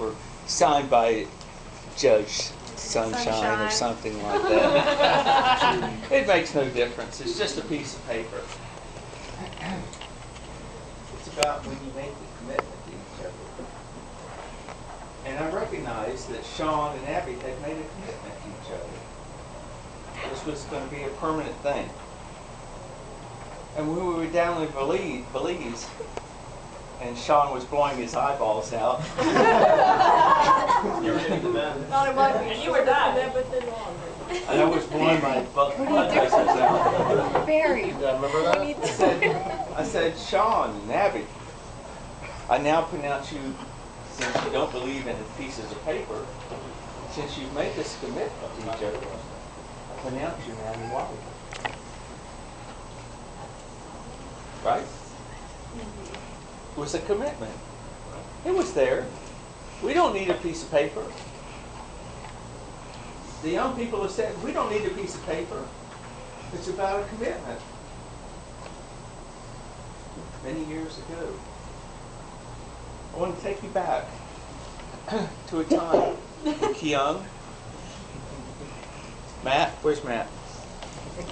paper signed by Judge Sunshine or something like that. It makes no difference. It's just a piece of paper. It's about when you make the commitment to each other. And I recognized that Shawn and Abby had made a commitment to each other. This was going to be a permanent thing. And when we were down in Belize, and Shawn was blowing his eyeballs out. You were getting the bed. And you were dying. And I was blowing my blood vessels out. Very. Yeah, remember that? I said, Shawn and Abby, I now pronounce you, since you don't believe in pieces of paper, since you've made this commitment to each other, I pronounce you man and wife. Right? It was a commitment. It was there. We don't need a piece of paper. The young people have said, we don't need a piece of paper. It's about a commitment. Many years ago. I want to take you back to a time. Young. Matt, where's Matt?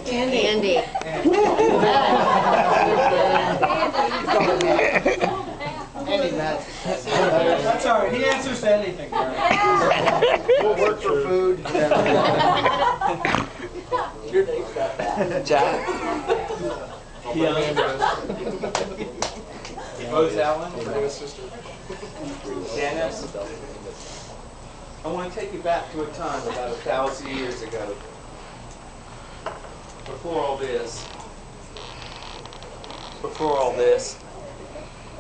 Andy. Andy, Matt. That's all right. He answers to anything. We'll work for food. Your name's got Jack. Young. Rose Allen. Dennis. I want to take you back to a time about 1,000 years ago. Before all this,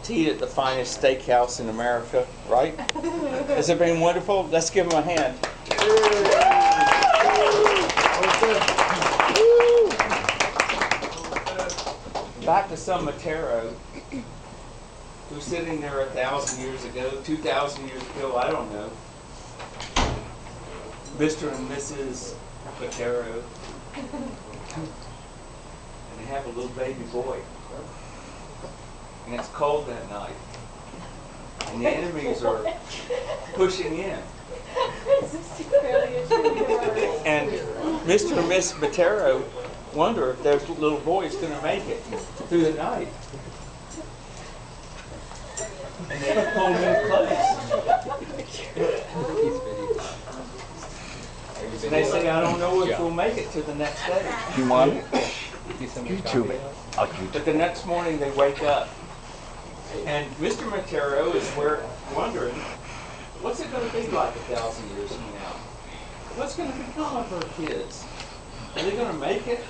to eat at the finest steakhouse in America, right? Has it been wonderful? Let's give them a hand. Back to some Mattaro, who's sitting there 1,000 years ago, 2,000 years ago, I don't know. Mr. and Mrs. Mattaro. And they have a little baby boy. And it's cold that night. And the enemies are pushing in. And Mr. and Miss Mattaro wonder if their little boy is going to make it through the night. And they pull him in place. And they say, I don't know if we'll make it to the next day. You want it? YouTube it. I'll YouTube But the next morning they wake up. And Mr. Mattaro is wondering, what's it going to be like 1,000 years from now? What's going to become of our kids? Are they going to make it?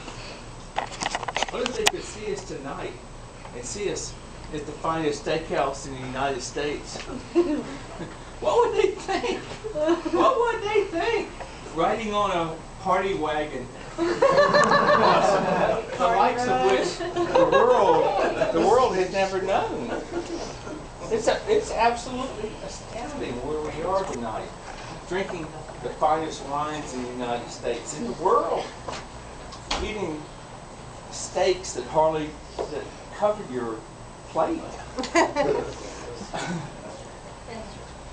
What if they could see us tonight and see us at the finest steakhouse in the United States? What would they think? What would they think? Riding on a party wagon, the likes of which the world has never known. It's absolutely astounding where we are tonight, drinking the finest wines in the United States, in the world, eating steaks that cover your plate.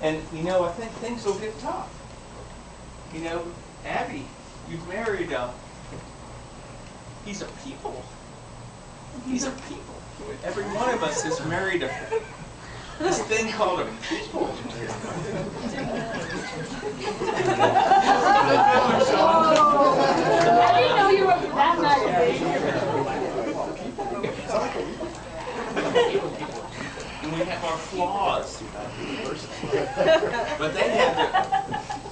And you know, I think things will get tough. You know, Abby, you've married he's a people. He's a people. Every one of us has married this thing called a people. I didn't know you were that nice. And we have our flaws. But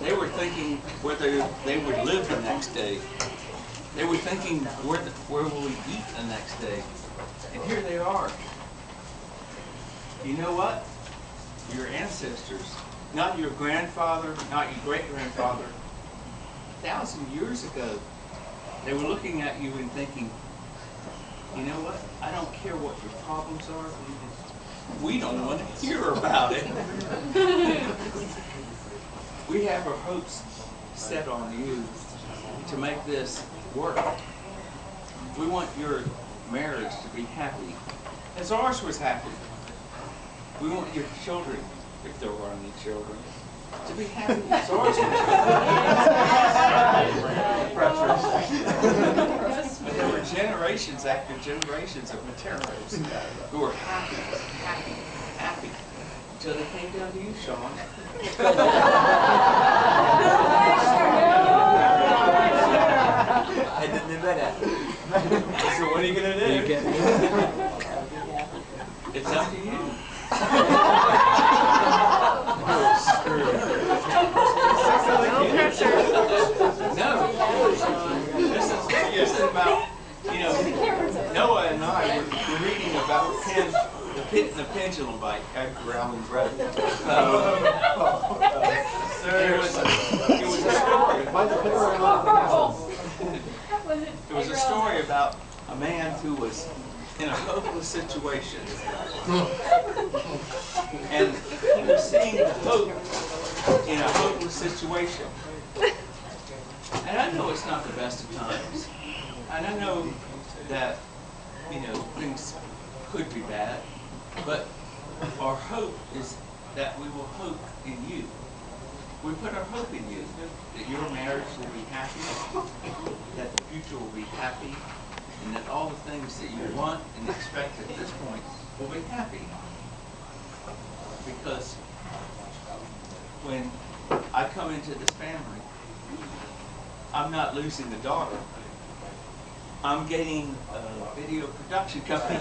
they were thinking whether they would live the next day. They were thinking, where will we eat the next day? And here they are. You know what? Your ancestors, not your grandfather, not your great-grandfather, 1,000 years ago, they were looking at you and thinking, you know what? I don't care what your problems are. We don't want to hear about it. We have our hopes set on you to make this work. We want your marriage to be happy, as ours was happy. We want your children, if there were any children, to be happy. It's always But there were generations after generations of Mattaros who were happy, happy, happy, until they came down to you, Shawn. I didn't do that. So what are you going to do? It's up to you. No pressure. No. This is about, Noah and I were reading about the pit and the pendulum bike at Growling Road. It was a story about a man who was in a hopeless situation. And he was seeing the hope in a hopeless situation. And I know it's not the best of times. And I know that, things could be bad. But our hope is that we will hope in you. We put our hope in you, that your marriage will be happy, that the future will be happy, and that all the things that you want and expect at this point will be happy. Because when I come into this family, I'm not losing a daughter. I'm getting a video production company.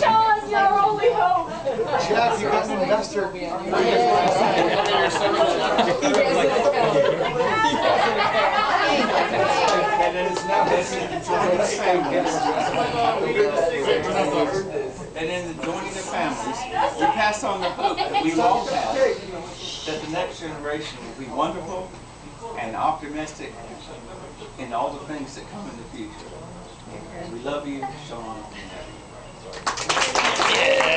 Shawn, your only hope. Jeff, you got an investor. And in joining the families, we pass on the hope that we all have, that the next generation will be wonderful and optimistic in all the things that come in the future. We love you, Shawn. Yeah.